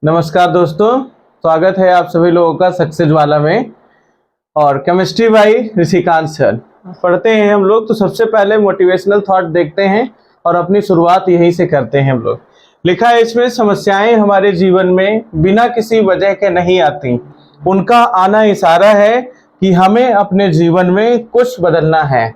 नमस्कार दोस्तों, स्वागत है आप सभी लोगों का सक्सेस वाला में। और केमिस्ट्री भाई ऋषिकांत सर पढ़ते हैं हम लोग। तो सबसे पहले मोटिवेशनल थॉट देखते हैं और अपनी शुरुआत यहीं से करते हैं हम लोग। लिखा है इसमें, समस्याएं हमारे जीवन में बिना किसी वजह के नहीं आती, उनका आना इशारा है कि हमें अपने जीवन में कुछ बदलना है।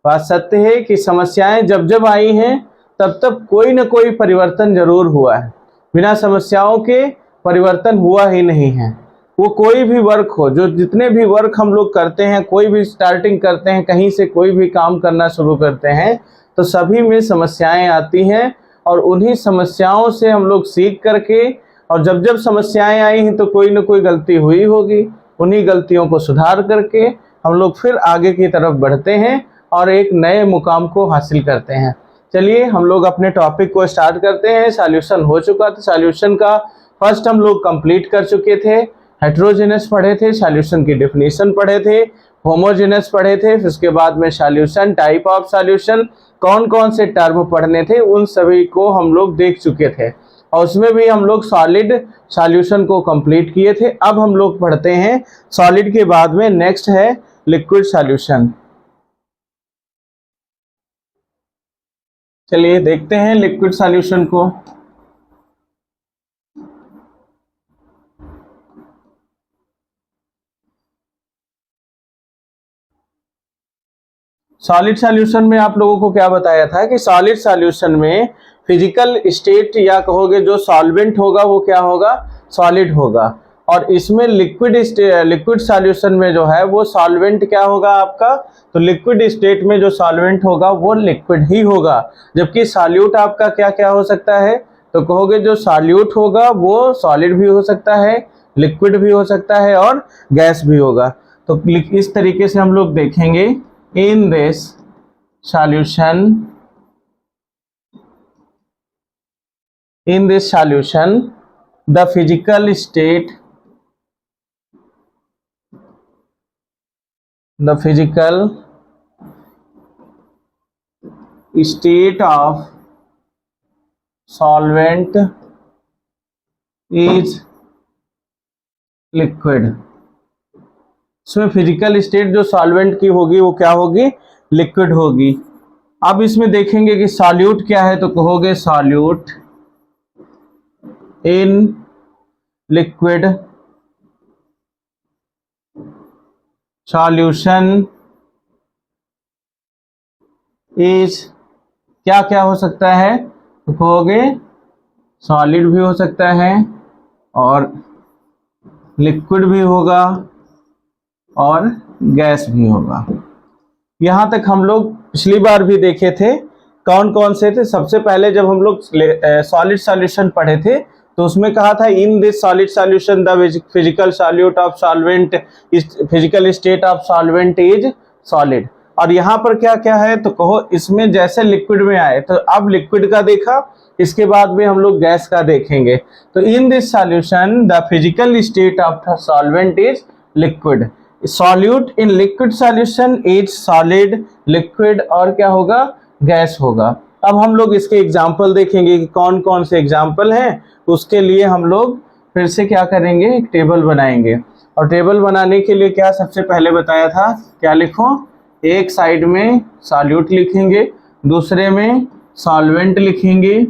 बात सत्य है कि समस्याएं जब जब आई हैं तब तब कोई न कोई परिवर्तन जरूर हुआ है। बिना समस्याओं के परिवर्तन हुआ ही नहीं है। वो कोई भी वर्क हो, जो जितने भी वर्क हम लोग करते हैं, कोई भी स्टार्टिंग करते हैं, कहीं से कोई भी काम करना शुरू करते हैं तो सभी में समस्याएं आती हैं। और उन्हीं समस्याओं से हम लोग सीख करके, और जब जब समस्याएं आई हैं तो कोई न कोई गलती हुई होगी, उन्हीं गलतियों को सुधार करके हम लोग फिर आगे की तरफ बढ़ते हैं और एक नए मुकाम को हासिल करते हैं। चलिए हम लोग अपने टॉपिक को स्टार्ट करते हैं। सॉल्यूशन हो चुका था, सॉल्यूशन का फर्स्ट हम लोग कंप्लीट कर चुके थे। हेट्रोजेनस पढ़े थे, सॉल्यूशन की डेफिनेशन पढ़े थे, होमोजेनस पढ़े थे, फिर उसके बाद में सॉल्यूशन, टाइप ऑफ सॉल्यूशन, कौन कौन से टर्म पढ़ने थे उन सभी को हम लोग देख चुके थे। और उसमें भी हम लोग सॉलिड सॉल्यूशन को कंप्लीट किए थे। अब हम लोग पढ़ते हैं सॉलिड के बाद में नेक्स्ट है लिक्विड सॉल्यूशन। चलिए देखते हैं लिक्विड सॉल्यूशन को। सॉलिड सॉल्यूशन में आप लोगों को क्या बताया था कि सॉलिड सॉल्यूशन में फिजिकल स्टेट या कहोगे जो सॉल्वेंट होगा वो क्या होगा, सॉलिड होगा। और इसमें लिक्विड सॉल्यूशन में जो है वो सॉल्वेंट क्या होगा आपका, तो लिक्विड स्टेट में जो सॉल्वेंट होगा वो लिक्विड ही होगा। जबकि सॉल्यूट आपका क्या क्या हो सकता है, तो कहोगे जो सॉल्यूट होगा वो सॉलिड भी हो सकता है, लिक्विड भी हो सकता है और गैस भी होगा। तो इस तरीके से हम लोग देखेंगे in this solution the physical state of solvent is liquid। इसमें फिजिकल स्टेट जो सॉल्वेंट की होगी वो क्या होगी, लिक्विड होगी। अब इसमें देखेंगे कि सॉल्यूट क्या है, तो कहोगे solute in liquid solution is क्या क्या हो सकता है, तो कहोगे सॉलिड भी हो सकता है और लिक्विड भी होगा और गैस भी होगा। यहाँ तक हम लोग पिछली बार भी देखे थे कौन कौन से थे। सबसे पहले जब हम लोग सॉलिड सॉल्यूशन पढ़े थे तो उसमें कहा था in this solid solution the physical solute of solvent physical state of solvent is solid. और यहाँ पर क्या क्या है, तो कहो इसमें जैसे लिक्विड में आए तो अब लिक्विड का देखा, इसके बाद में हम लोग गैस का देखेंगे। तो in this solution the physical state of the solvent is liquid. Solute in liquid solution is solid, liquid और क्या होगा, गैस होगा। अब हम लोग इसके एग्जाम्पल देखेंगे कि कौन कौन से एग्जाम्पल हैं। उसके लिए हम लोग फिर से क्या करेंगे, एक टेबल बनाएंगे। और टेबल बनाने के लिए क्या सबसे पहले बताया था, क्या लिखो, एक साइड में सॉल्यूट लिखेंगे, दूसरे में सॉल्वेंट लिखेंगे,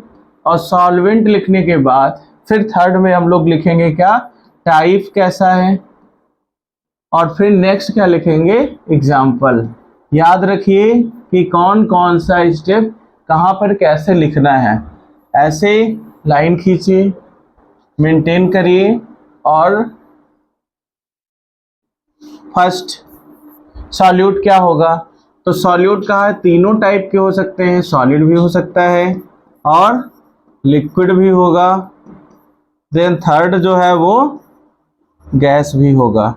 और सॉल्वेंट लिखने के बाद फिर थर्ड में हम लोग लिखेंगे क्या, टाइप कैसा है, और फिर नेक्स्ट क्या लिखेंगे, एग्जाम्पल। याद रखिए कि कौन कौन सा स्टेप कहाँ पर कैसे लिखना है। ऐसे लाइन खींचिए, मेंटेन करिए। और फर्स्ट सॉल्यूट क्या होगा, तो सॉल्यूट का है तीनों टाइप के हो सकते हैं, सॉलिड भी हो सकता है और लिक्विड भी होगा। देन थर्ड जो है वो गैस भी होगा।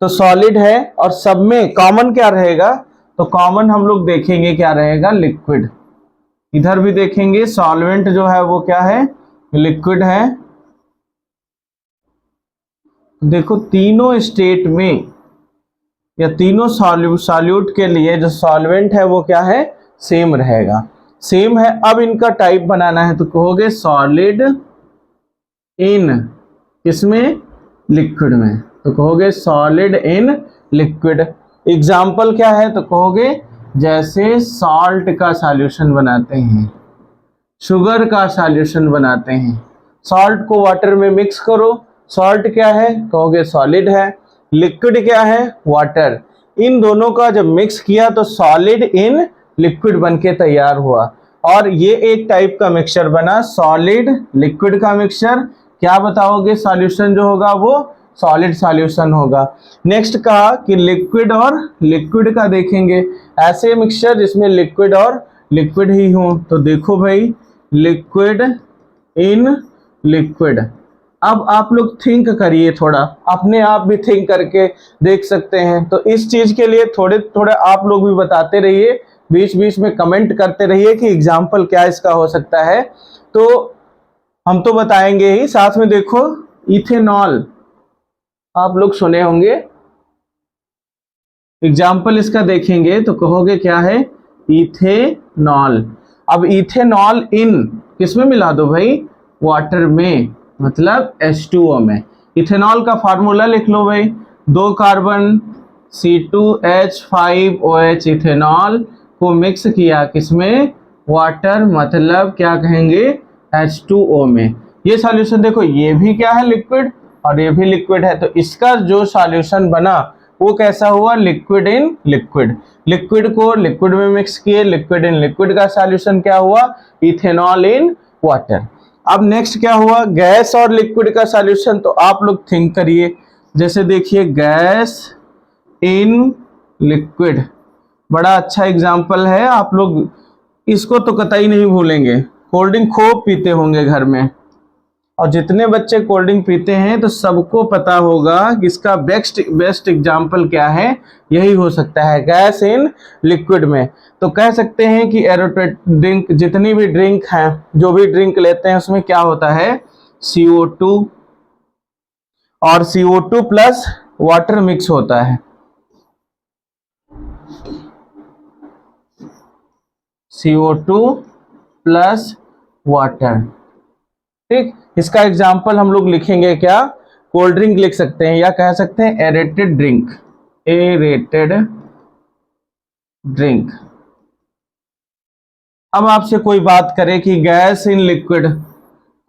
तो सॉलिड है और सब में कॉमन क्या रहेगा, तो कॉमन हम लोग देखेंगे क्या रहेगा, लिक्विड। इधर भी देखेंगे सॉल्वेंट जो है वो क्या है, लिक्विड है। देखो तीनों स्टेट में या तीनों सॉल्यूट के लिए जो सॉल्वेंट है वो क्या है, सेम रहेगा, सेम है। अब इनका टाइप बनाना है तो कहोगे सॉलिड इन किसमें? लिक्विड में। तो कहोगे सॉलिड इन लिक्विड। एग्जाम्पल क्या है? तो कहोगे जैसे सॉल्ट का सॉल्यूशन बनाते हैं, शुगर का सॉल्यूशन बनाते हैं, सॉल्ट को वाटर में मिक्स करो, सॉल्ट क्या है? कहोगे सॉलिड है। लिक्विड क्या है? वाटर। इन दोनों का जब मिक्स किया तो सॉलिड इन लिक्विड बनके तैयार हुआ, और ये एक टाइप का मिक्सचर बना, सॉलिड लिक्विड का मिक्सचर। क्या बताओगे? सॉल्यूशन जो होगा वो सॉलिड सॉल्यूशन होगा। नेक्स्ट कहा कि लिक्विड और लिक्विड का देखेंगे, ऐसे मिक्सचर जिसमें लिक्विड और लिक्विड ही हो। तो देखो भाई, लिक्विड इन लिक्विड। अब आप लोग थिंक करिए, थोड़ा अपने आप भी थिंक करके देख सकते हैं। तो इस चीज के लिए थोड़े थोड़े आप लोग भी बताते रहिए, बीच बीच में कमेंट करते रहिए कि एग्जाम्पल क्या इसका हो सकता है। तो हम तो बताएंगे ही, साथ में देखो इथेनॉल, आप लोग सुने होंगे, एग्जाम्पल इसका देखेंगे तो कहोगे क्या है? इथेनॉल। अब इथेनॉल इन किसमें मिला दो भाई? वाटर में, मतलब H2O में। इथेनॉल का फार्मूला लिख लो भाई, 2 कार्बन C2H5OH इथेनॉल को मिक्स किया किसमें? वाटर, मतलब क्या कहेंगे? H2O में। ये सॉल्यूशन देखो, ये भी क्या है? लिक्विड, और ये भी लिक्विड है। तो इसका जो सॉल्यूशन बना वो कैसा हुआ? Liquid in liquid. लिक्विड को लिक्विड में मिक्स किए, लिक्विड इन लिक्विड का सॉल्यूशन क्या हुआ? Ethanol in water. अब नेक्स्ट क्या हुआ? गैस और लिक्विड का सॉल्यूशन। तो आप लोग थिंक करिए, जैसे देखिए गैस इन लिक्विड, बड़ा अच्छा एग्जाम्पल है, आप लोग इसको तो कतई नहीं भूलेंगे। कोल्ड ड्रिंक खूब पीते होंगे घर में, और जितने बच्चे कोल्ड ड्रिंक पीते हैं तो सबको पता होगा कि इसका बेस्ट एग्जाम्पल क्या है? यही हो सकता है, गैस इन लिक्विड में। तो कह सकते हैं कि एरोटेट ड्रिंक, जितनी भी ड्रिंक हैं, जो भी ड्रिंक लेते हैं उसमें क्या होता है? CO2, और CO2 प्लस वाटर मिक्स होता है। CO2 प्लस वाटर, ठीक। इसका एग्जाम्पल हम लोग लिखेंगे क्या? कोल्ड ड्रिंक लिख सकते हैं, या कह सकते हैं एरेटेड ड्रिंक, एरेटेड ड्रिंक। अब आपसे कोई बात करे कि gas in liquid,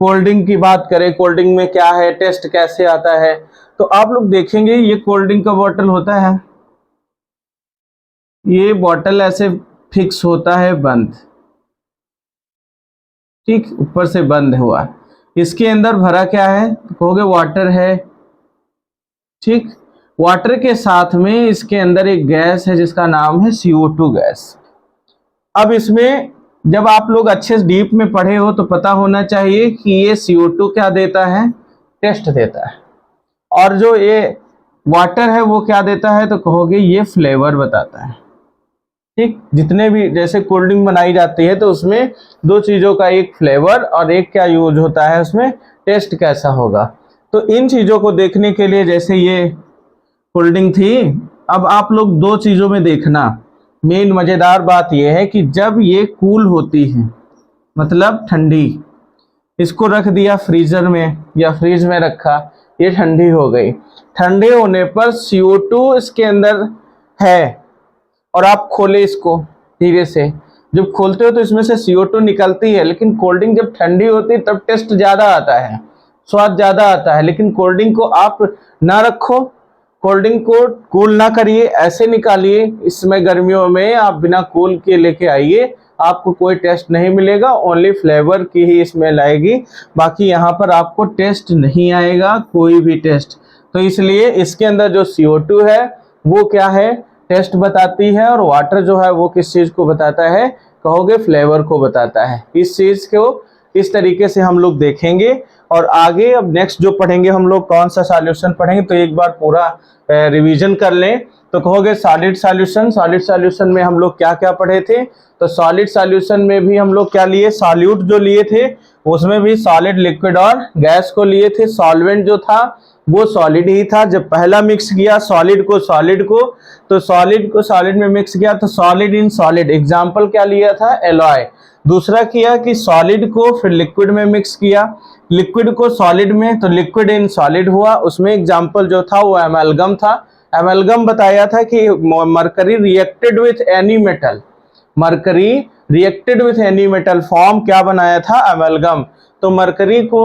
cold drink की बात करें, कोल्ड ड्रिंक में क्या है, टेस्ट कैसे आता है, तो आप लोग देखेंगे ये कोल्ड ड्रिंक का बॉटल होता है, ये बॉटल ऐसे फिक्स होता है बंद, ठीक, ऊपर से बंद हुआ। इसके अंदर भरा क्या है? कहोगे वाटर है, ठीक। वाटर के साथ में इसके अंदर एक गैस है जिसका नाम है CO2 गैस। अब इसमें जब आप लोग अच्छे से डीप में पढ़े हो तो पता होना चाहिए कि ये CO2 क्या देता है? टेस्ट देता है। और जो ये वाटर है वो क्या देता है? तो कहोगे ये फ्लेवर बताता है, ठीक। जितने भी जैसे कोल्ड ड्रिंक बनाई जाती है तो उसमें 2 चीज़ों का, एक फ्लेवर और एक क्या यूज होता है उसमें? टेस्ट कैसा होगा। तो इन चीज़ों को देखने के लिए, जैसे ये कोल्ड ड्रिंक थी, अब आप लोग 2 चीज़ों में देखना। मेन मज़ेदार बात यह है कि जब ये कूल होती है, मतलब ठंडी, इसको रख दिया फ्रीजर में या फ्रिज में रखा, ये ठंडी हो गई। ठंडे होने पर CO2 इसके अंदर है, और आप खोले इसको धीरे से, जब खोलते हो तो इसमें से CO2 निकलती है। लेकिन कोल्ड ड्रिंक जब ठंडी होती है तब टेस्ट ज़्यादा आता है, स्वाद ज़्यादा आता है। लेकिन कोल्ड ड्रिंक को आप ना रखो, कोल्ड ड्रिंक को कूल ना करिए, ऐसे निकालिए, इसमें गर्मियों में आप बिना कूल के लेके आइए, आपको कोई टेस्ट नहीं मिलेगा, ओनली फ्लेवर की ही स्मेल आएगी, बाकी यहाँ पर आपको टेस्ट नहीं आएगा, कोई भी टेस्ट। तो इसलिए इसके अंदर जो CO2 है वो क्या है? टेस्ट बताती है, और वाटर जो है वो किस चीज़ को बताता है? कहोगे फ्लेवर को बताता है। इस चीज़ को इस तरीके से हम लोग देखेंगे। और आगे अब नेक्स्ट जो पढ़ेंगे हम लोग, कौन सा सॉल्यूशन पढ़ेंगे, तो एक बार पूरा रिवीजन कर लें। तो कहोगे सॉलिड सॉल्यूशन। सॉलिड सॉल्यूशन में हम लोग क्या क्या पढ़े थे? तो सॉलिड सॉल्यूशन में भी हम लोग क्या लिए? सॉल्यूट जो लिए थे उसमें भी सॉलिड, लिक्विड और गैस को लिए थे। सॉल्वेंट जो था वो सॉलिड ही था। जब पहला मिक्स किया सॉलिड को तो सॉलिड को सॉलिड में मिक्स किया तो सॉलिड इन सॉलिड, एग्जाम्पल क्या लिया था? एलॉय। दूसरा किया कि सॉलिड को फिर लिक्विड में मिक्स किया, लिक्विड को सॉलिड में, तो लिक्विड इन सॉलिड हुआ। उसमें एग्जांपल जो था वो एमलगम था। एमलगम बताया था कि mercury reacted with any metal, mercury reacted with any metal form क्या बनाया था, एमलगम। तो मरकरी को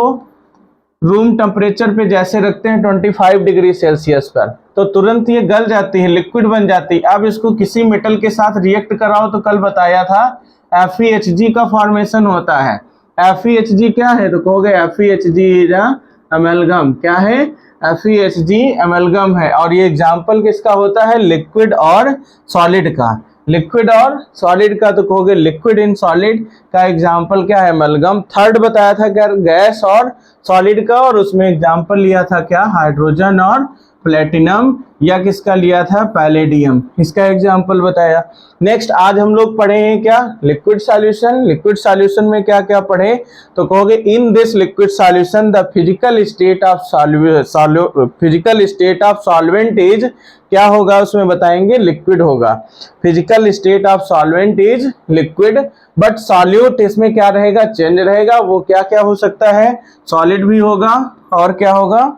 रूम टेम्परेचर पे जैसे रखते हैं 25 डिग्री सेल्सियस पर, तो तुरंत ये गल जाती है, लिक्विड बन जाती है। अब इसको किसी मेटल के साथ रिएक्ट कराओ तो कल बताया था FeHg का फॉर्मेशन होता है। FeHg क्या है, तो कहोगे FeHg इज अमेलगम। क्या है, FeHg अमेलगम है। और ये एग्जाम्पल किसका होता है, लिक्विड और सॉलिड का। लिक्विड और सॉलिड का तो कहोगे लिक्विड इन सॉलिड का एग्जाम्पल क्या है, अमेलगम। थर्ड बताया था क्या, गैस और सॉलिड का, और उसमें एग्जाम्पल लिया था क्या, हाइड्रोजन और प्लेटिनम, या किसका लिया था, पैलेडियम, इसका एग्जाम्पल बताया। नेक्स्ट आज हम लोग पढ़े हैं क्या, लिक्विड सॉल्यूशन। लिक्विड सॉल्यूशन में क्या क्या पढ़े, तो कहोगे in this liquid solution the physical state of solvent is, क्या होगा उसमें बताएंगे, लिक्विड होगा। Physical state of solvent is liquid, but solute इसमें क्या रहेगा, चेंज रहेगा। वो क्या क्या हो सकता है, सॉलिड भी होगा, और क्या होगा,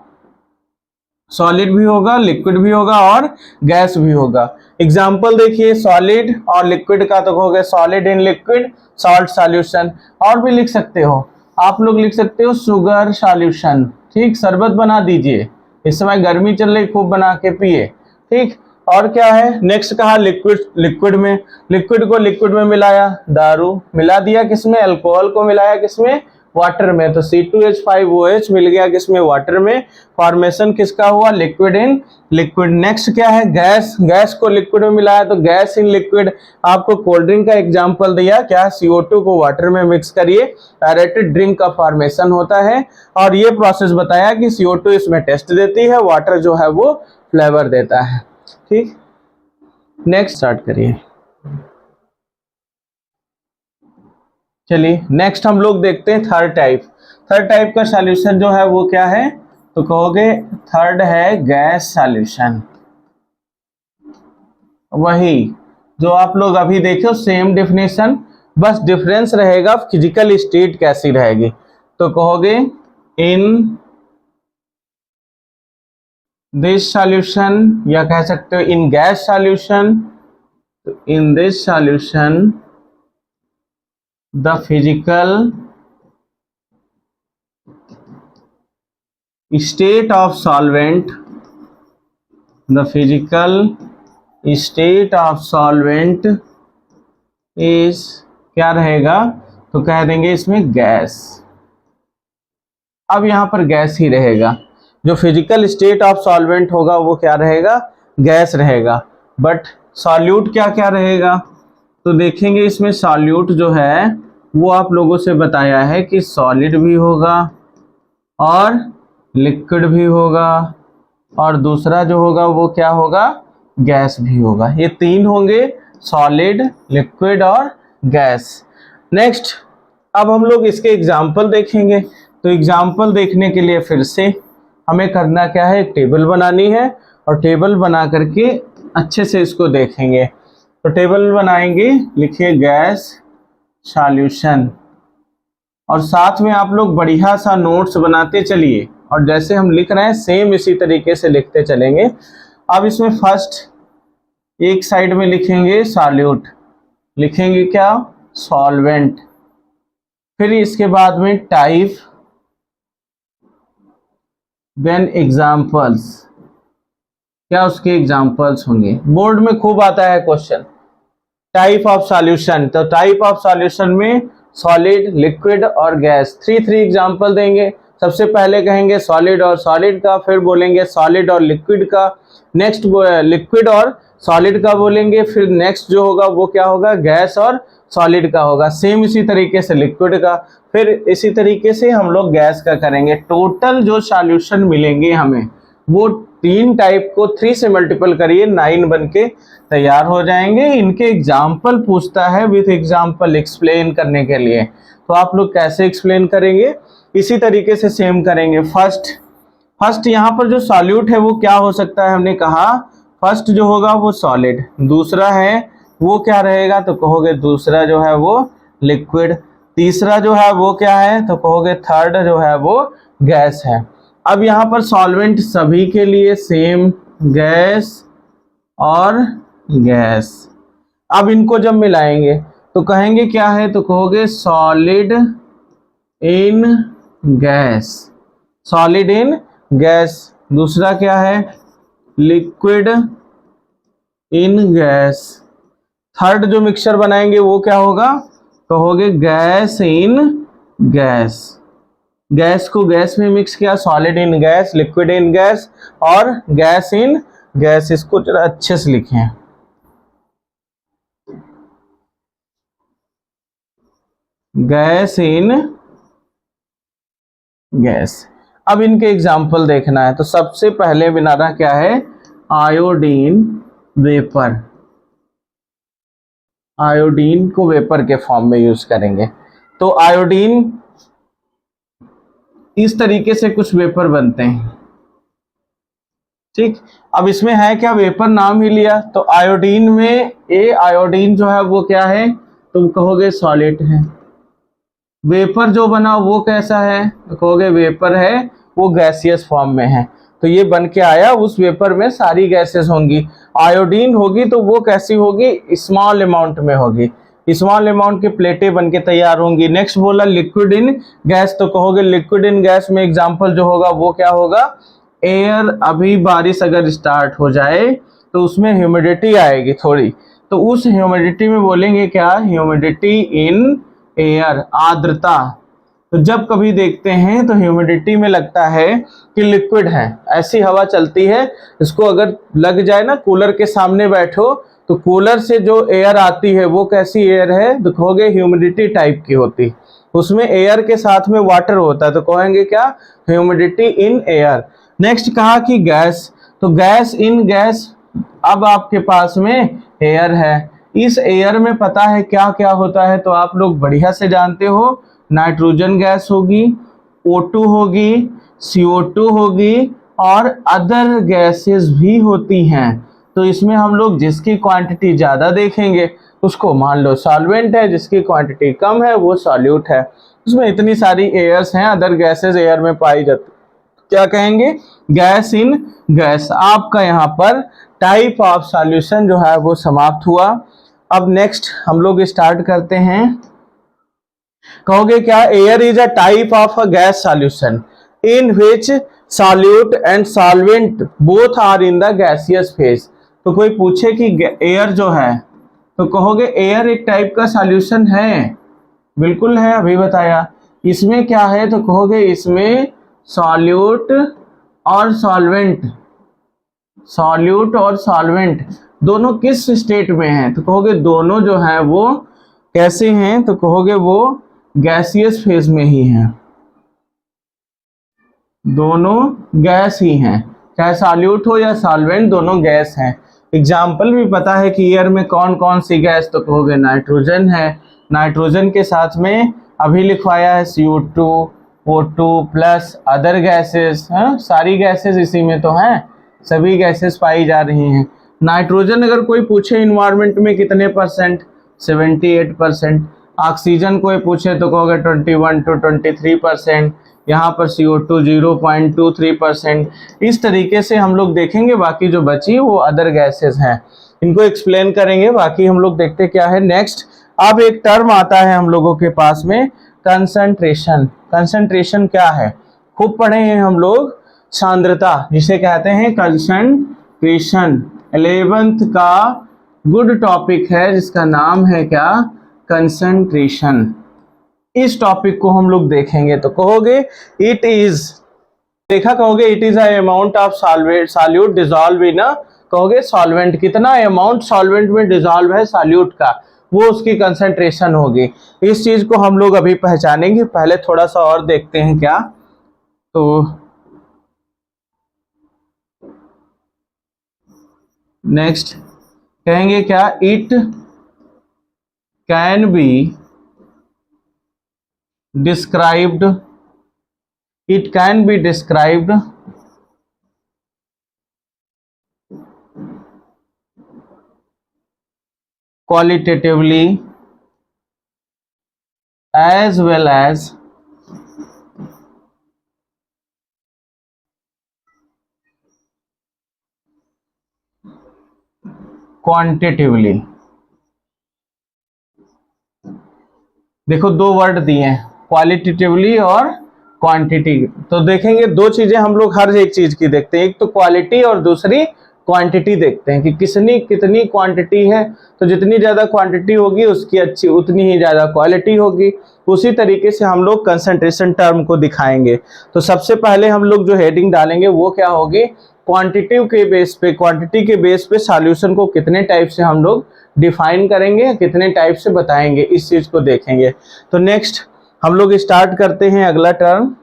सॉलिड भी होगा, लिक्विड भी होगा, और गैस भी होगा। एग्जाम्पल देखिए सॉलिड और लिक्विड का, तो कहोगे solid in liquid salt solution. और भी लिख सकते हो आप लोग, लिख सकते हो शुगर सॉल्यूशन, ठीक, शरबत बना दीजिए, इस समय गर्मी चल रही, खूब बना के पिए, ठीक। और क्या है, नेक्स्ट कहा लिक्विड, लिक्विड में, लिक्विड को लिक्विड में मिलाया, दारू मिला दिया, किसमें, अल्कोहल को मिलाया, किसमें, वाटर में, तो C2H5OH मिल गया किसमें, वाटर में। फॉर्मेशन किसका हुआ, लिक्विड इन लिक्विड। नेक्स्ट क्या है, गैस, गैस को लिक्विड में मिलाया तो गैस इन लिक्विड। आपको कोल्ड ड्रिंक का एग्जांपल दिया, क्या, CO2 को वाटर में मिक्स करिए, एरेटेड ड्रिंक का फॉर्मेशन होता है। और ये प्रोसेस बताया कि CO2 इसमें टेस्ट देती है, वाटर जो है वो फ्लेवर देता है, ठीक। नेक्स्ट स्टार्ट करिए। चलिए नेक्स्ट हम लोग देखते हैं थर्ड टाइप। थर्ड टाइप का सॉल्यूशन जो है वो क्या है, तो कहोगे थर्ड है गैस सॉल्यूशन। वही जो आप लोग अभी देखो, सेम डेफिनेशन, बस डिफरेंस रहेगा फिजिकल स्टेट कैसी रहेगी। तो कहोगे इन दिस सॉल्यूशन, या कह सकते हो इन gas solution, in this solution the physical state of solvent, the physical state of solvent is क्या रहेगा, तो कह देंगे इसमें गैस। अब यहां पर गैस ही रहेगा, जो फिजिकल स्टेट ऑफ सॉल्वेंट होगा वो क्या रहेगा, गैस रहेगा। बट सॉल्यूट क्या क्या रहेगा, तो देखेंगे इसमें सॉल्यूट जो है वो आप लोगों से बताया है कि सॉलिड भी होगा और लिक्विड भी होगा, और दूसरा जो होगा वो क्या होगा, गैस भी होगा। ये तीन होंगे, सॉलिड, लिक्विड और गैस। नेक्स्ट अब हम लोग इसके एग्जाम्पल देखेंगे। तो एग्जाम्पल देखने के लिए फिर से हमें करना क्या है, एक टेबल बनानी है, और टेबल बना करके अच्छे से इसको देखेंगे। तो टेबल बनाएंगे, लिखिए गैस सॉल्यूशन, और साथ में आप लोग बढ़िया सा नोट्स बनाते चलिए, और जैसे हम लिख रहे हैं सेम इसी तरीके से लिखते चलेंगे। अब इसमें फर्स्ट एक साइड में लिखेंगे सॉल्यूट, लिखेंगे क्या, सॉल्वेंट। फिर इसके बाद में टाइप, देन एग्जाम्पल्स, क्या उसके एग्जाम्पल्स होंगे। बोर्ड में खूब आता है क्वेश्चन, टाइप ऑफ सॉल्यूशन, तो टाइप ऑफ सॉल्यूशन में सॉलिड, लिक्विड और गैस, थ्री एग्जाम्पल देंगे। सबसे पहले कहेंगे सॉलिड और सॉलिड का, फिर बोलेंगे सॉलिड और लिक्विड का, नेक्स्ट लिक्विड और सॉलिड का बोलेंगे, फिर नेक्स्ट जो होगा वो क्या होगा, गैस और सॉलिड का होगा। सेम इसी तरीके से लिक्विड का, फिर इसी तरीके से हम लोग गैस का करेंगे। टोटल जो सॉल्यूशन मिलेंगे हमें वो तीन टाइप को 3 से मल्टीपल करिए, 9 बन के तैयार हो जाएंगे। इनके एग्जाम्पल पूछता है विथ एग्जाम्पल एक्सप्लेन करने के लिए, तो आप लोग कैसे एक्सप्लेन करेंगे, इसी तरीके से सेम करेंगे। फर्स्ट यहाँ पर जो सॉल्यूट है वो क्या हो सकता है, हमने कहा फर्स्ट जो होगा वो सॉलिड, दूसरा है वो क्या रहेगा, तो कहोगे दूसरा जो है वो लिक्विड, तीसरा जो है वो क्या है, तो कहोगे थर्ड जो है वो गैस है। अब यहाँ पर सॉल्वेंट सभी के लिए सेम, गैस और गैस। अब इनको जब मिलाएंगे तो कहेंगे क्या है, तो कहोगे solid in gas, solid in gas. दूसरा क्या है, लिक्विड इन गैस। थर्ड जो मिक्सचर बनाएंगे वो क्या होगा, कहोगे गैस इन गैस। गैस को गैस में मिक्स किया, solid in gas, liquid in gas और गैस इन गैस। इसको जरा अच्छे से लिखें, गैस इन गैस। अब इनके एग्जाम्पल देखना है, तो सबसे पहले बनाना क्या है, आयोडीन वेपर। आयोडीन को वेपर के फॉर्म में यूज करेंगे। तो आयोडीन इस तरीके से कुछ वेपर बनते हैं, ठीक। अब इसमें है क्या, वेपर नाम ही लिया, तो आयोडीन में आयोडीन जो है वो क्या है, तुम कहोगे सॉलिड है। वेपर जो बना वो कैसा है, तो कहोगे वेपर है, वो गैसियस फॉर्म में है। तो ये बन के आया, उस वेपर में सारी गैसेस होंगी। आयोडीन होगी तो वो कैसी होगी, स्मॉल अमाउंट में होगी, स्मॉल अमाउंट की प्लेटें बन के तैयार होंगी। नेक्स्ट बोला लिक्विड इन गैस, तो कहोगे लिक्विड इन गैस में एग्जाम्पल जो होगा वो क्या होगा, एयर। अभी बारिश अगर स्टार्ट हो जाए तो उसमें ह्यूमिडिटी आएगी थोड़ी, तो उस ह्यूमिडिटी में बोलेंगे क्या, ह्यूमिडिटी इन एयर, आर्द्रता। तो जब कभी देखते हैं तो ह्यूमिडिटी में लगता है कि लिक्विड है, ऐसी हवा चलती है, इसको अगर लग जाए ना, कूलर के सामने बैठो तो कूलर से जो एयर आती है वो कैसी एयर है, तो कहोगे ह्यूमिडिटी टाइप की होती, उसमें एयर के साथ में वाटर होता है, तो कहेंगे क्या, ह्यूमिडिटी इन एयर। नेक्स्ट कहा कि गैस, तो गैस इन गैस। अब आपके पास में एयर है, इस एयर में पता है क्या क्या होता है, तो आप लोग बढ़िया से जानते हो, नाइट्रोजन गैस होगी, O2 होगी, CO2 होगी और अदर गैसेस भी होती हैं। तो इसमें हम लोग जिसकी क्वांटिटी ज़्यादा देखेंगे उसको मान लो सॉल्वेंट है, जिसकी क्वांटिटी कम है वो सॉल्यूट है। उसमें इतनी सारी एयर्स हैं, अदर गैसेस एयर में पाई जाती, क्या कहेंगे, गैस इन गैस। आपका यहाँ पर टाइप ऑफ सॉल्यूशन जो है वो समाप्त हुआ। अब नेक्स्ट हम लोग स्टार्ट करते हैं। कहोगे क्या, air is a type of a gas solution in which solute and solvent both are in the gaseous phase. तो कोई पूछे कि एयर जो है, तो कहोगे एयर एक टाइप का सॉल्यूशन है, बिल्कुल है, अभी बताया। इसमें क्या है, तो कहोगे इसमें सॉल्यूट और सॉल्वेंट, सॉल्यूट और सॉल्वेंट दोनों किस स्टेट में हैं, तो कहोगे दोनों जो हैं वो कैसे हैं, तो कहोगे वो गैसियस फेज में ही हैं, दोनों गैस ही हैं, चाहे सॉल्यूट हो या सॉल्वेंट, दोनों गैस हैं। एग्जाम्पल भी पता है कि एयर में कौन कौन सी गैस, तो कहोगे नाइट्रोजन है, नाइट्रोजन के साथ में अभी लिखवाया है CO2, O2 plus other gases, हैं, सारी गैसेस इसी में तो हैं, सभी गैसेस पाई जा रही हैं। नाइट्रोजन अगर कोई पूछे इन्वायरमेंट में कितने परसेंट, 78%। ऑक्सीजन कोई पूछे तो कहोगे 21 to 23%। यहाँ पर CO2 0.23%। इस तरीके से हम लोग देखेंगे, बाकी जो बची वो अदर गैसेस हैं, इनको एक्सप्लेन करेंगे। बाकी हम लोग देखते क्या है नेक्स्ट। अब एक टर्म आता है हम लोगों के पास में, कंसंट्रेशन। कंसंट्रेशन क्या है, खूब पढ़े हैं हम लोग, सांद्रता जिसे कहते हैं कंसंट्रेशन। 11th का गुड टॉपिक है जिसका नाम है क्या, कंसंट्रेशन। इस टॉपिक को हम लोग देखेंगे, तो कहोगे इट इज, देखा, कहोगे it is amount of solute dissolve in, कहोगे सॉल्वेंट, कितना अमाउंट सॉल्वेंट में डिजॉल्व है सॉल्यूट का, वो उसकी कंसंट्रेशन होगी। इस चीज को हम लोग अभी पहचानेंगे, पहले थोड़ा सा और देखते हैं क्या। तो नेक्स्ट कहेंगे क्या, it can be described, it can be described qualitatively as well as quantitatively। देखो दो वर्ड दिए हैं, क्वालिटेटिवली और क्वांटिटी। तो देखेंगे दो चीजें हम लोग हर एक चीज की देखते हैं, एक तो क्वालिटी और दूसरी क्वांटिटी देखते हैं कि कितनी क्वांटिटी है। तो जितनी ज्यादा क्वांटिटी होगी उसकी अच्छी उतनी ही ज्यादा क्वालिटी होगी। उसी तरीके से हम लोग कंसंट्रेशन टर्म को दिखाएंगे। तो सबसे पहले हम लोग जो हेडिंग डालेंगे वो क्या होगी, क्वांटिटी के बेस पे सॉल्यूशन को कितने टाइप से हम लोग डिफाइन करेंगे, कितने टाइप से बताएंगे, इस चीज को देखेंगे। तो नेक्स्ट हम लोग स्टार्ट करते हैं अगला टर्म।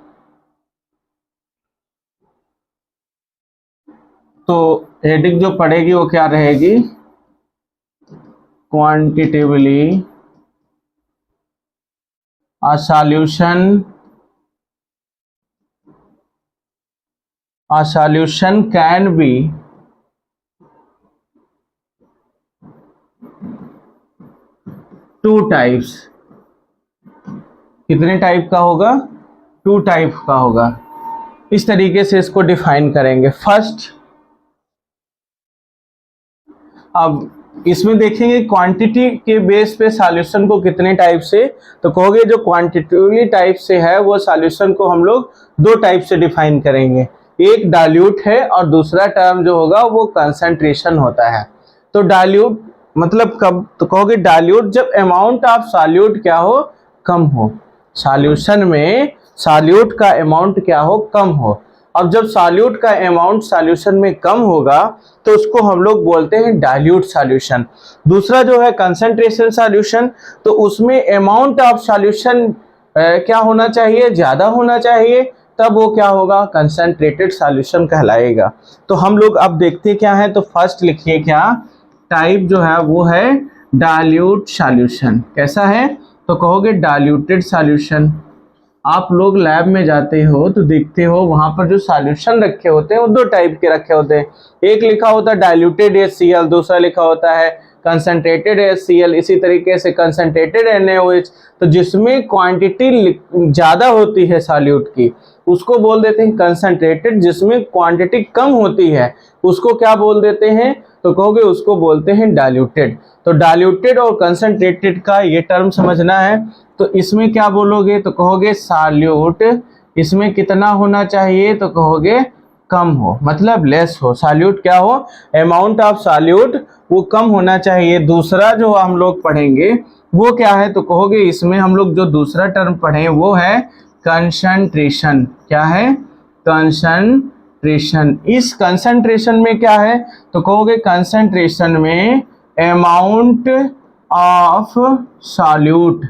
तो हेडिंग जो पड़ेगी वो क्या रहेगी, quantitatively a solution can be two types. कितने टाइप का होगा, टू टाइप का होगा। इस तरीके से इसको डिफाइन करेंगे। फर्स्ट, अब इसमें देखेंगे क्वांटिटी के बेस पे सॉल्यूशन को कितने टाइप से, तो कहोगे जो क्वांटिटेटिवली टाइप से है वो सॉल्यूशन को हम लोग दो टाइप से डिफाइन करेंगे, एक डाइल्यूट है और दूसरा टर्म जो होगा वो कंसंट्रेशन होता है। तो डाइल्यूट मतलब कब, तो कहोगे डाइल्यूट जब अमाउंट ऑफ सॉल्यूट क्या हो, कम हो। सॉल्यूशन में सॉल्यूट का अमाउंट क्या हो, कम हो। अब जब सॉल्यूट का अमाउंट सॉल्यूशन में कम होगा तो उसको हम लोग बोलते हैं डाइल्यूट सॉल्यूशन। दूसरा जो है कंसंट्रेशन सॉल्यूशन, तो उसमें अमाउंट ऑफ सॉल्यूशन क्या होना चाहिए, ज्यादा होना चाहिए, तब वो क्या होगा, कंसंट्रेटेड सॉल्यूशन कहलाएगा। तो हम लोग अब देखते क्या है, तो फर्स्ट लिखिए क्या टाइप जो है वो है डाइल्यूट सॉल्यूशन। कैसा है, तो कहोगे डाइल्यूटेड सॉल्यूशन। आप लोग लैब में जाते हो तो देखते हो वहां पर जो सॉल्यूशन रखे होते हैं वो दो टाइप के रखे होते हैं, एक लिखा होता है डाइल्यूटेड HCl, दूसरा लिखा होता है कंसंट्रेटेड HCl, इसी तरीके से कंसंट्रेटेड NaOH। तो जिसमें क्वांटिटी ज्यादा होती है सॉल्यूट की उसको बोल देते हैं कंसंट्रेटेड, जिसमें क्वांटिटी कम होती है उसको क्या बोल देते हैं, तो कहोगे उसको बोलते हैं डाइल्यूटेड। तो डाइल्यूटेड और कंसंट्रेटेड का ये टर्म समझना है। तो इसमें क्या बोलोगे, तो कहोगे सॉल्यूट इसमें कितना होना चाहिए, तो कहोगे कम हो, मतलब लेस हो। सॉल्यूट क्या हो, अमाउंट ऑफ सॉल्यूट वो कम होना चाहिए। दूसरा जो हम लोग पढ़ेंगे वो क्या है, तो कहोगे इसमें हम लोग जो दूसरा टर्म पढ़े वो है कंसंट्रेशन। क्या है, कंसंट्रेशन। इस कंसंट्रेशन में क्या है, तो कहोगे कंसंट्रेशन में अमाउंट ऑफ सॉल्यूट,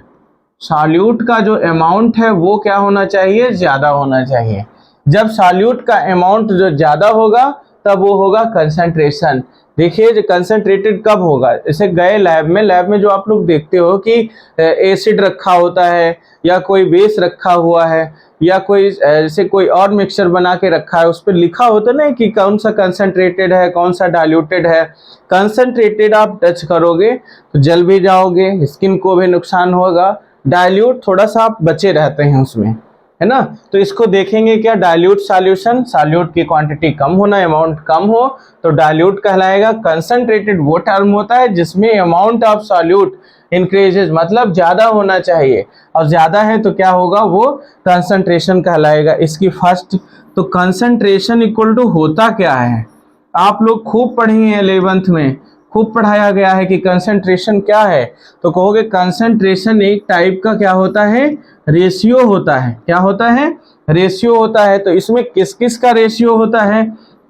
सॉल्यूट का जो अमाउंट है वो क्या होना चाहिए, ज्यादा होना चाहिए। जब सॉल्यूट का अमाउंट जो ज्यादा होगा तब वो होगा कंसंट्रेशन। देखिए जो कंसंट्रेटेड कब होगा, जैसे गए लैब में जो आप लोग देखते हो कि एसिड रखा होता है या कोई बेस रखा हुआ है या कोई जैसे कोई और मिक्सचर बना के रखा है, उस पर लिखा होता ना कि कौन सा कंसंट्रेटेड है कौन सा डाइल्यूटेड है। कंसंट्रेटेड आप टच करोगे तो जल भी जाओगे, स्किन को भी नुकसान होगा। डाइल्यूट थोड़ा सा आप बचे रहते हैं उसमें, है ना। तो इसको देखेंगे क्या, डाइल्यूट सॉल्यूशन, सॉल्यूट की क्वांटिटी कम होना, अमाउंट कम हो तो डाइल्यूट कहलाएगा। कंसंट्रेटेड वो टर्म होता है जिसमें अमाउंट ऑफ सॉल्यूट इंक्रीजेज, मतलब ज्यादा होना चाहिए, और ज्यादा है तो क्या होगा, वो कंसंट्रेशन कहलाएगा। इसकी फर्स्ट, तो कंसंट्रेशन इक्वल टू होता क्या है, आप लोग खूब पढ़े हैं 11th में, खूब पढ़ाया गया है कि कंसंट्रेशन क्या है। तो कहोगे कंसंट्रेशन एक टाइप का क्या होता है, रेशियो होता है। क्या होता है, रेशियो होता है। तो इसमें किस किस का रेशियो होता है,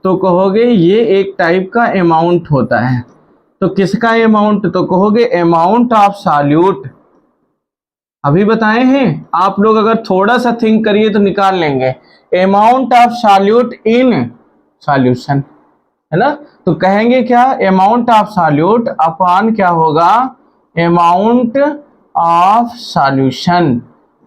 तो कहोगे ये एक टाइप का अमाउंट होता है। तो किसका अमाउंट, तो कहोगे अमाउंट ऑफ सॉल्यूट। अभी बताए हैं आप लोग, अगर थोड़ा सा थिंक करिए तो निकाल लेंगे, amount of solute in solution, है ना। तो कहेंगे क्या, अमाउंट ऑफ सॉल्यूट अपॉन क्या होगा, अमाउंट ऑफ सॉल्यूशन।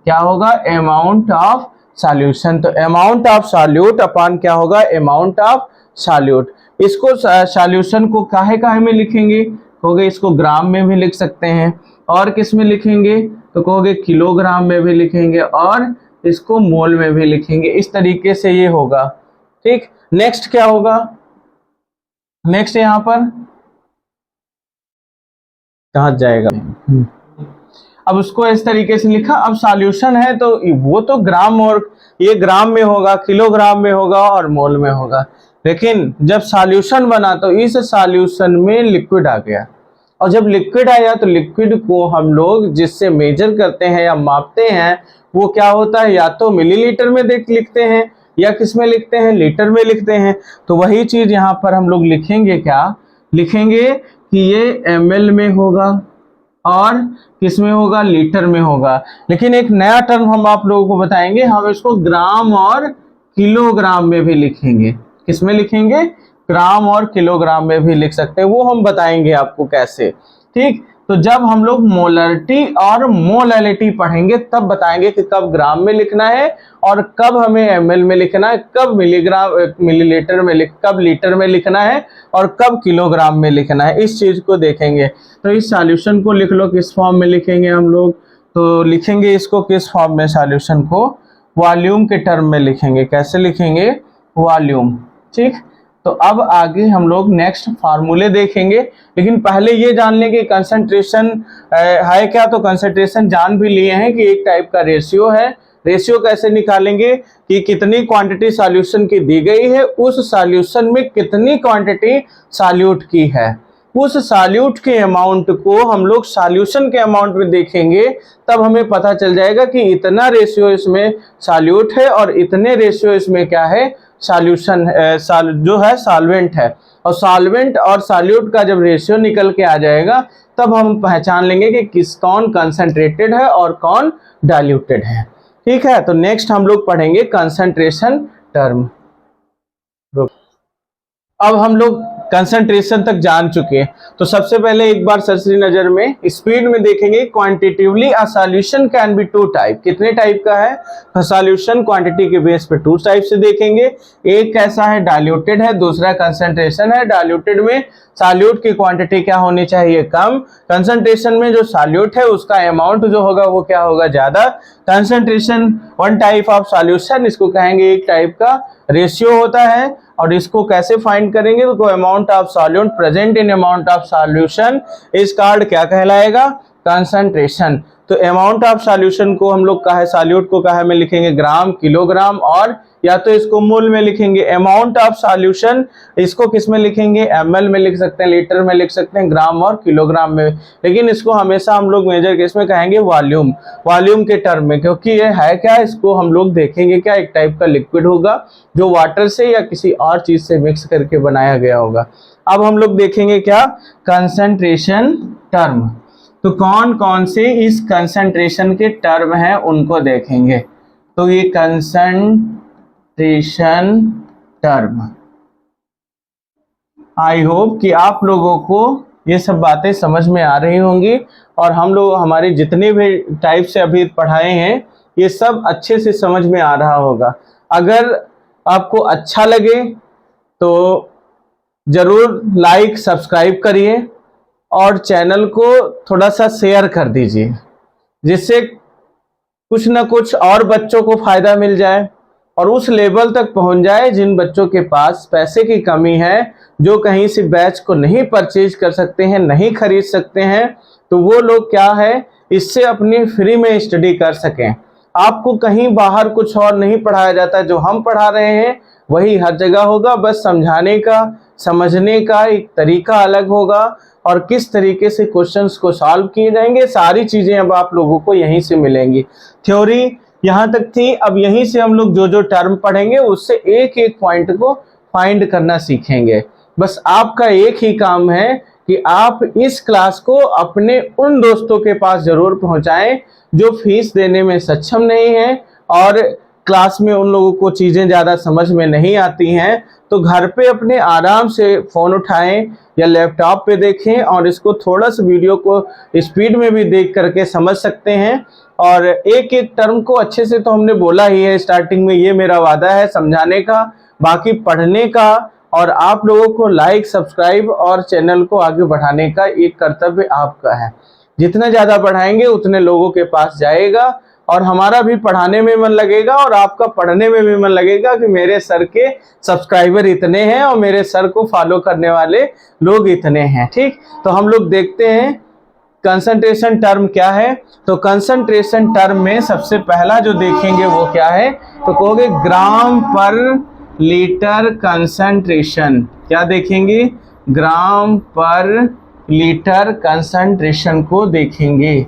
क्या होगा, अमाउंट ऑफ सॉल्यूशन। तो अमाउंट ऑफ सॉल्यूट अपॉन क्या होगा, अमाउंट ऑफ सॉल्यूट। इसको सॉल्यूशन को काहे काहे में लिखेंगे, होगे इसको ग्राम में भी लिख सकते हैं और किस में लिखेंगे, तो कहोगे किलोग्राम में भी लिखेंगे और इसको मोल में भी लिखेंगे। इस तरीके से ये होगा। ठीक, नेक्स्ट क्या होगा, नेक्स्ट यहाँ पर कहाँ जाएगा, अब उसको इस तरीके से लिखा। अब सॉल्यूशन है तो वो तो ग्राम, और ये ग्राम में होगा, किलोग्राम में होगा और मोल में होगा। लेकिन जब सॉल्यूशन बना तो इस सॉल्यूशन में लिक्विड आ गया, और जब लिक्विड आया तो लिक्विड को हम लोग जिससे मेजर करते हैं या मापते हैं वो क्या होता है, या तो मिलीलीटर में लिखते हैं या किस में लिखते हैं, लीटर में लिखते हैं। तो वही चीज यहाँ पर हम लोग लिखेंगे, क्या लिखेंगे कि ये ml में होगा और किस में होगा, लीटर में होगा। लेकिन एक नया टर्म हम आप लोगों को बताएंगे, हम इसको ग्राम और किलोग्राम में भी लिखेंगे। किस में लिखेंगे, ग्राम और किलोग्राम में भी लिख सकते हैं, वो हम बताएंगे आपको कैसे। ठीक, तो जब हम लोग मोलरिटी और मोलैलिटी पढ़ेंगे तब बताएंगे कि कब ग्राम में लिखना है और कब हमें ml में लिखना है, कब मिलीग्राम मिलीलीटर में कब लीटर में लिखना है और कब किलोग्राम में लिखना है, इस चीज को देखेंगे। तो इस सॉल्यूशन को लिख लो, किस फॉर्म में लिखेंगे हम लोग, तो लिखेंगे इसको किस फॉर्म में, सॉल्यूशन को वॉल्यूम के टर्म में लिखेंगे। कैसे लिखेंगे, वॉल्यूम। ठीक, तो अब आगे हम लोग नेक्स्ट फार्मूले देखेंगे, लेकिन पहले ये जान लें कि कंसंट्रेशन है क्या। तो कंसंट्रेशन जान भी लिए हैं कि एक टाइप का रेशियो है। रेशियो कैसे निकालेंगे कि कितनी क्वांटिटी सॉल्यूशन की दी गई है, उस सॉल्यूशन में कितनी क्वांटिटी सॉल्यूट की है, उस सॉल्यूट के अमाउंट को हम लोग सॉल्यूशन के अमाउंट में देखेंगे, तब हमें पता चल जाएगा कि इतना रेशियो इसमें सॉल्यूट है और इतने रेशियो इसमें क्या है, सॉल्यूशन जो है सॉल्वेंट है। और सॉल्वेंट और सॉल्यूट का जब रेशियो निकल के आ जाएगा तब हम पहचान लेंगे कि कौन कंसंट्रेटेड है और कौन डाइल्यूटेड है। ठीक है, तो नेक्स्ट हम लोग पढ़ेंगे कंसंट्रेशन टर्म। अब हम लोग कंसंट्रेशन तक जान चुके हैं, तो सबसे पहले एक बार सरसरी नजर में स्पीड में देखेंगे। Quantitatively a solution can be two type, कितने टाइप का है सॉल्यूशन, क्वांटिटी के बेस पे टू टाइप से देखेंगे। एक कैसा है, डाइल्यूटेड है, दूसरा कंसंट्रेशन है। डाइल्यूटेड में सॉल्यूट की क्वांटिटी क्या होनी चाहिए, कम। कंसंट्रेशन में जो सॉल्यूट है उसका अमाउंट जो होगा वो क्या होगा, ज्यादा। Concentration one type of solution, इसको कहेंगे एक टाइप का रेशियो होता है। और इसको कैसे फाइंड करेंगे, तो amount of solute present in amount of solution is called क्या कहलाएगा, कंसंट्रेशन। तो अमाउंट ऑफ सॉल्यूशन को हम लोग कहा है, सॉल्यूट को कहा में लिखेंगे ग्राम, किलोग्राम, और या तो इसको मोल में लिखेंगे। अमाउंट ऑफ सॉल्यूशन इसको किस में लिखेंगे, ml में लिख सकते हैं, लीटर में लिख सकते हैं, ग्राम और किलोग्राम में। लेकिन इसको हमेशा हम लोग मेजर केस में कहेंगे वॉल्यूम, वॉल्यूम के टर्म में, क्योंकि ये है क्या, इसको हम लोग देखेंगे क्या, एक टाइप का लिक्विड होगा जो वाटर से या किसी और चीज से मिक्स करके बनाया गया होगा। अब हम लोग देखेंगे क्या, कंसंट्रेशन टर्म। तो कौन कौन से इस कंसंट्रेशन के टर्म हैं उनको देखेंगे। तो ये कंसंट्रेशन टर्म, आई होप कि आप लोगों को ये सब बातें समझ में आ रही होंगी, और हम लोग हमारे जितने भी टाइप से अभी पढ़ाए हैं ये सब अच्छे से समझ में आ रहा होगा। अगर आपको अच्छा लगे तो जरूर लाइक सब्सक्राइब करिए और चैनल को थोड़ा सा शेयर कर दीजिए, जिससे कुछ ना कुछ और बच्चों को फायदा मिल जाए और उस लेवल तक पहुंच जाए जिन बच्चों के पास पैसे की कमी है, जो कहीं से बैच को नहीं परचेज कर सकते हैं, नहीं खरीद सकते हैं, तो वो लोग क्या है इससे अपनी फ्री में स्टडी कर सकें। आपको कहीं बाहर कुछ और नहीं पढ़ाया जाता, जो हम पढ़ा रहे हैं वही हर जगह होगा, बस समझाने का, समझने का एक तरीका अलग होगा और किस तरीके से क्वेश्चंस को सॉल्व किए जाएंगे, सारी चीजें अब आप लोगों को यहीं से मिलेंगी। थ्योरी यहाँ तक थी, अब यहीं से हम लोग जो जो टर्म पढ़ेंगे उससे एक एक पॉइंट को फाइंड करना सीखेंगे। बस आपका एक ही काम है कि आप इस क्लास को अपने उन दोस्तों के पास जरूर पहुंचाएं जो फीस देने में सक्षम नहीं है और क्लास में उन लोगों को चीजें ज्यादा समझ में नहीं आती हैं, तो घर पे अपने आराम से फोन उठाएं या लैपटॉप पे देखें और इसको थोड़ा सा वीडियो को स्पीड में भी देख करके समझ सकते हैं। और एक एक टर्म को अच्छे से तो हमने बोला ही है स्टार्टिंग में, ये मेरा वादा है समझाने का, बाकी पढ़ने का और आप लोगों को लाइक, सब्सक्राइब और चैनल को आगे बढ़ाने का एक कर्तव्य आपका है। जितना ज़्यादा बढ़ाएंगे उतने लोगों के पास जाएगा और हमारा भी पढ़ाने में मन लगेगा और आपका पढ़ने में भी मन लगेगा कि मेरे सर के सब्सक्राइबर इतने हैं और मेरे सर को फॉलो करने वाले लोग इतने हैं। ठीक, तो हम लोग देखते हैं कंसंट्रेशन टर्म क्या है। तो कंसंट्रेशन टर्म में सबसे पहला जो देखेंगे वो क्या है, तो कहोगे ग्राम पर लीटर कंसंट्रेशन। क्या देखेंगे, ग्राम पर लीटर कंसंट्रेशन को देखेंगे,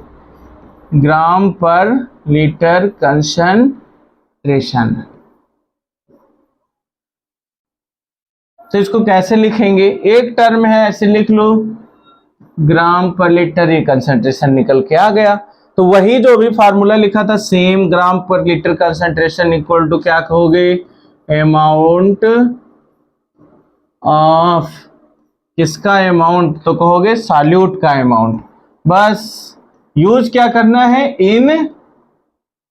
ग्राम पर लीटर कंसंट्रेशन। तो इसको कैसे लिखेंगे, एक टर्म है ऐसे लिख लो, ग्राम पर लीटर, ये कंसंट्रेशन निकल के आ गया। तो वही जो भी फार्मूला लिखा था सेम, ग्राम पर लीटर कंसंट्रेशन इक्वल टू क्या कहोगे, अमाउंट ऑफ, किसका अमाउंट, तो कहोगे सॉल्यूट का अमाउंट। बस यूज क्या करना है, इन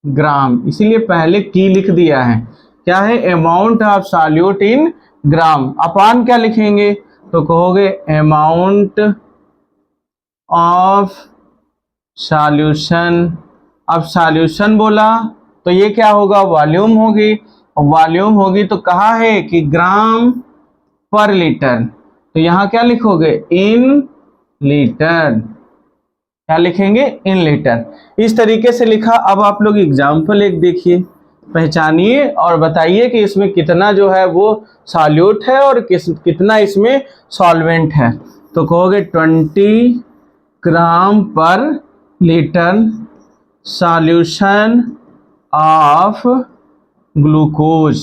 ग्राम, इसीलिए पहले की लिख दिया है। क्या है, अमाउंट ऑफ सॉल्यूट इन ग्राम। अपान क्या लिखेंगे, तो कहोगे अमाउंट ऑफ सॉल्यूशन। अब सॉल्यूशन बोला तो ये क्या होगा, वॉल्यूम होगी, और वॉल्यूम होगी तो कहा है कि ग्राम पर लीटर, तो यहाँ क्या लिखोगे, इन लीटर। क्या लिखेंगे, इन लीटर। इस तरीके से लिखा। अब आप लोग एग्जाम्पल एक देखिए, पहचानिए और बताइए कि इसमें कितना जो है वो सॉल्यूट है और कितना इसमें सॉल्वेंट है। तो कहोगे 20 ग्राम पर litre solution of glucose,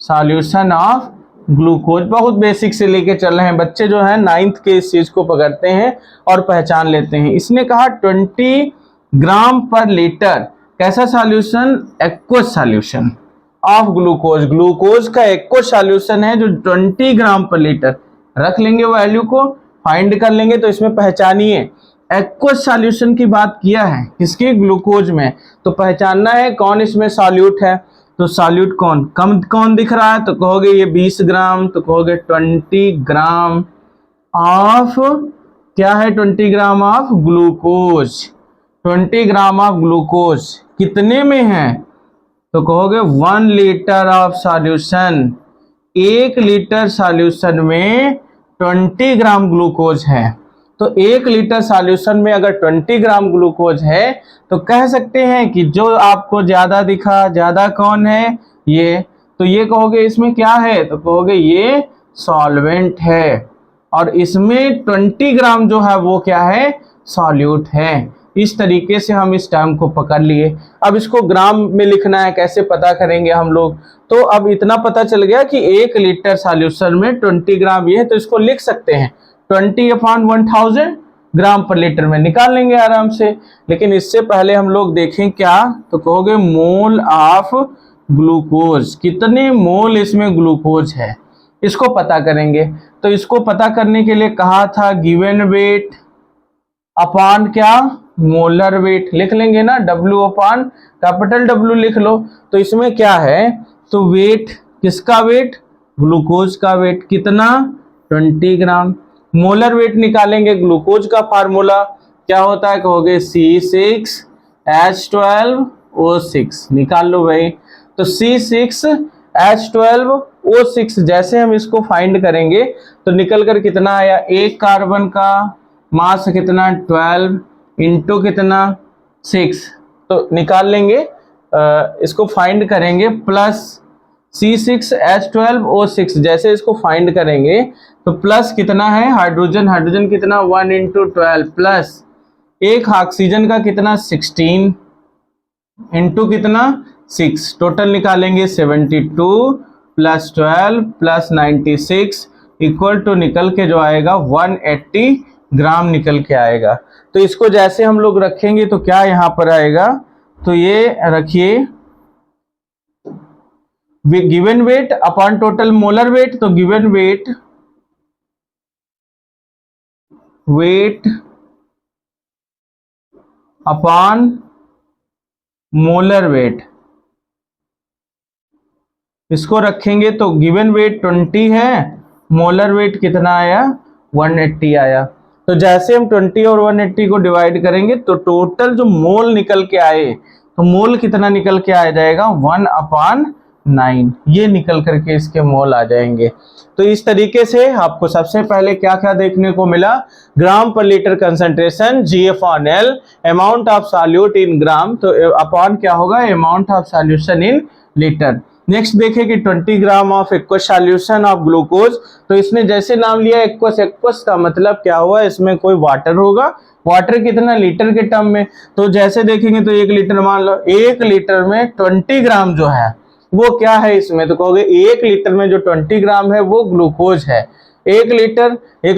solution of glucose. बहुत बेसिक से लेके चल रहे हैं बच्चे जो हैं, 9th के इस चीज को पकड़ते हैं और पहचान लेते हैं। इसने कहा 20 ग्राम पर लीटर, कैसा solution, aqueous solution of glucose. Glucose का एक्वस सॉल्यूशन है जो 20 ग्राम पर लीटर। रख लेंगे वैल्यू को, फाइंड कर लेंगे। तो इसमें पहचानिए एक्वस सॉल्यूशन की बात किया है किसके, ग्लूकोज में। तो पहचानना है कौन इसमें सॉल्यूट है। तो सॉल्यूट कौन कम कौन दिख रहा है, तो कहोगे ये 20 ग्राम, तो कहोगे 20 ग्राम ऑफ, क्या है, 20 gram of glucose. 20 gram of glucose कितने में है, तो कहोगे 1 litre of solution. 1 litre solution में 20 ग्राम ग्लूकोज है। तो 1 लीटर सॉल्यूशन में अगर 20 ग्राम ग्लूकोज है तो कह सकते हैं कि जो आपको ज्यादा दिखा, ज्यादा कौन है, ये। तो ये कहोगे इसमें क्या है, तो कहोगे ये सॉल्वेंट है, और इसमें 20 ग्राम जो है वो क्या है, सॉल्यूट है। इस तरीके से हम इस टर्म को पकड़ लिए। अब इसको ग्राम में लिखना है, कैसे पता करेंगे हम लोग। तो अब इतना पता चल गया कि 1 लीटर सॉल्यूशन में 20 ग्राम ये है, तो इसको लिख सकते हैं 20/1000 ग्राम पर लीटर में, निकाल लेंगे आराम से। लेकिन इससे पहले हम लोग देखें क्या, तो कहोगे मोल ऑफ ग्लूकोज, कितने मोल इसमें ग्लूकोज है, इसको पता करेंगे। तो इसको पता करने के लिए कहा था गिवन वेट अपान क्या, मोलर वेट। लिख लेंगे ना, W अपान कैपिटल W लिख लो। तो इसमें क्या है, तो वेट, किसका वेट, ग्लूकोज का वेट, कितना, 20 ग्राम। मोलर वेट निकालेंगे, ग्लूकोज का फार्मूला क्या होता है, कहोगे C6H12O6, निकाल लो भाई। तो C6H12O6 जैसे हम इसको फाइंड करेंगे तो निकल कर कितना आया, एक कार्बन का मास कितना, 12 इंटू कितना, 6। तो निकाल लेंगे, इसको फाइंड करेंगे, प्लस C6H12O6 जैसे इसको फाइंड करेंगे तो प्लस कितना है, हाइड्रोजन, हाइड्रोजन कितना, 1 इंटू 12, प्लस एक ऑक्सीजन का कितना, 16 इंटू कितना, 6। टोटल निकालेंगे 72 प्लस 12 प्लस 96 इक्वल टू निकल के जो आएगा 180 ग्राम निकल के आएगा। तो इसको जैसे हम लोग रखेंगे तो क्या यहाँ पर आएगा, तो ये रखिए given weight upon total molar weight. तो given weight upon molar weight, इसको रखेंगे तो गिवन वेट 20 है, मोलर वेट कितना आया, 180 आया। तो जैसे हम 20 और 180 को डिवाइड करेंगे तो टोटल जो मोल निकल के आए, तो मोल कितना निकल के आ जाएगा 1/9, ये निकल करके इसके मोल आ जाएंगे। तो इस तरीके से आपको सबसे पहले क्या क्या देखने को मिला, ग्राम पर litre concentration G/L, amount of solute in gram, तो अपॉन क्या होगा amount of solution in litre. Next देखें कि 20 gram of aqueous solution of glucose, तो इसने जैसे नाम लिया एक्वस, एक्वस का मतलब क्या हुआ, इसमें कोई वाटर होगा, वाटर कितना लीटर के टर्म में, तो जैसे देखेंगे तो 1 लीटर, मान लो 1 लीटर में 20 ग्राम जो है वो क्या है इसमें, तो कहोगे 1 लीटर में जो 20 ग्राम है वो ग्लूकोज है। 1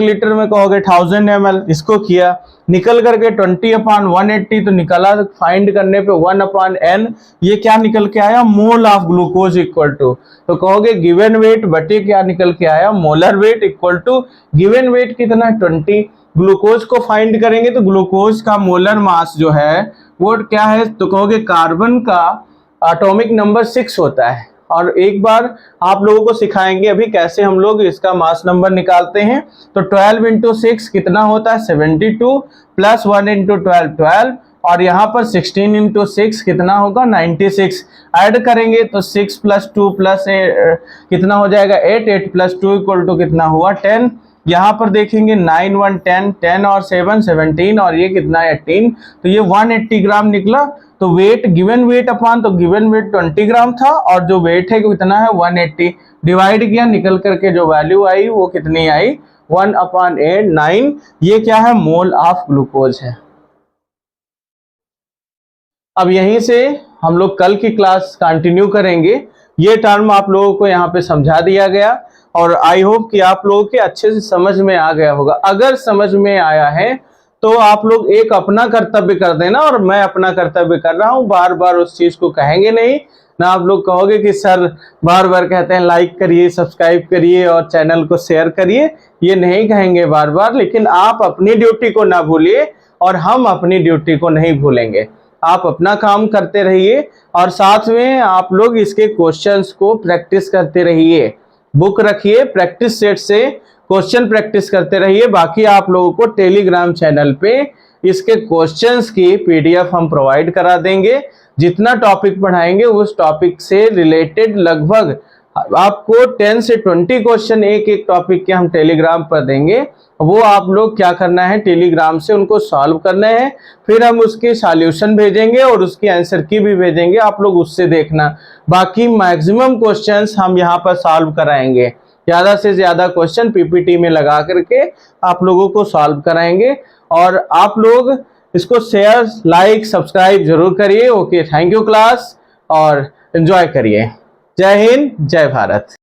लीटर में कहोगे 1000 ml, इसको किया निकल करके 20/180, तो निकला फाइंड करने पे 1/n, ये क्या निकल के आया mole of glucose equal to, तो कहोगे गिवन वेट बटे क्या निकल के आया molar weight equal to given weight कितना 20। ग्लूकोज को फाइंड करेंगे तो ग्लूकोज का मोलर मास जो है वो क्या है, तो कहोगे कार्बन का एटॉमिक नंबर 6 होता है। और एक बार आप लोगों को सिखाएंगे अभी कैसे हम लोग इसका मास नंबर निकालते हैं। तो 12 × 6 कितना होता है 72, प्लस 1 × 12 12, और यहाँ पर 16 × 6 कितना होगा 96। ऐड करेंगे तो 6 + 2 + कितना हो जाएगा 8, 8 + 2 = कितना हुआ 10। यहाँ पर देखेंगे 9 1 10, 10 और 7 17, और ये कितना है 18, तो ये 180 ग्राम निकला। तो वेट गिवन वेट अपॉन, तो गिवन वेट 20 ग्राम था और जो वेट है कितना है 180, डिवाइड किया निकल करके जो वैल्यू आई वो कितनी आई 1/9, ये क्या है मोल ऑफ ग्लूकोज है। अब यहीं से हम लोग कल की क्लास कंटिन्यू करेंगे। ये टर्म आप लोगों को यहाँ पे समझा दिया गया और आई होप कि आप लोगों के अच्छे से समझ में आ गया होगा। अगर समझ में आया है तो आप लोग एक अपना कर्तव्य कर देना, और मैं अपना कर्तव्य कर रहा हूँ, बार बार उस चीज को कहेंगे नहीं ना। आप लोग कहोगे कि सर बार बार कहते हैं लाइक करिए, सब्सक्राइब करिए और चैनल को शेयर करिए, ये नहीं कहेंगे बार बार, लेकिन आप अपनी ड्यूटी को ना भूलिए और हम अपनी ड्यूटी को नहीं भूलेंगे। आप अपना काम करते रहिए और साथ में आप लोग इसके क्वेश्चंस को प्रैक्टिस करते रहिए। बुक रखिए, प्रैक्टिस सेट से क्वेश्चन प्रैक्टिस करते रहिए। बाकी आप लोगों को टेलीग्राम चैनल पे इसके क्वेश्चंस की पीडीएफ हम प्रोवाइड करा देंगे। जितना टॉपिक पढ़ाएंगे उस टॉपिक से रिलेटेड लगभग आपको 10 से 20 क्वेश्चन एक एक टॉपिक के हम टेलीग्राम पर देंगे। वो आप लोग क्या करना है, टेलीग्राम से उनको सॉल्व करना है, फिर हम उसके सॉल्यूशन भेजेंगे और उसकी आंसर की भी भेजेंगे, आप लोग उससे देखना। बाकी मैक्सिमम क्वेश्चंस हम यहाँ पर सॉल्व कराएंगे, ज्यादा से ज्यादा क्वेश्चन पीपीटी में लगा करके आप लोगों को सॉल्व कराएंगे। और आप लोग इसको शेयर, लाइक, सब्सक्राइब जरूर करिए। ओके, थैंक यू क्लास, और एंजॉय करिए। जय हिंद, जय भारत।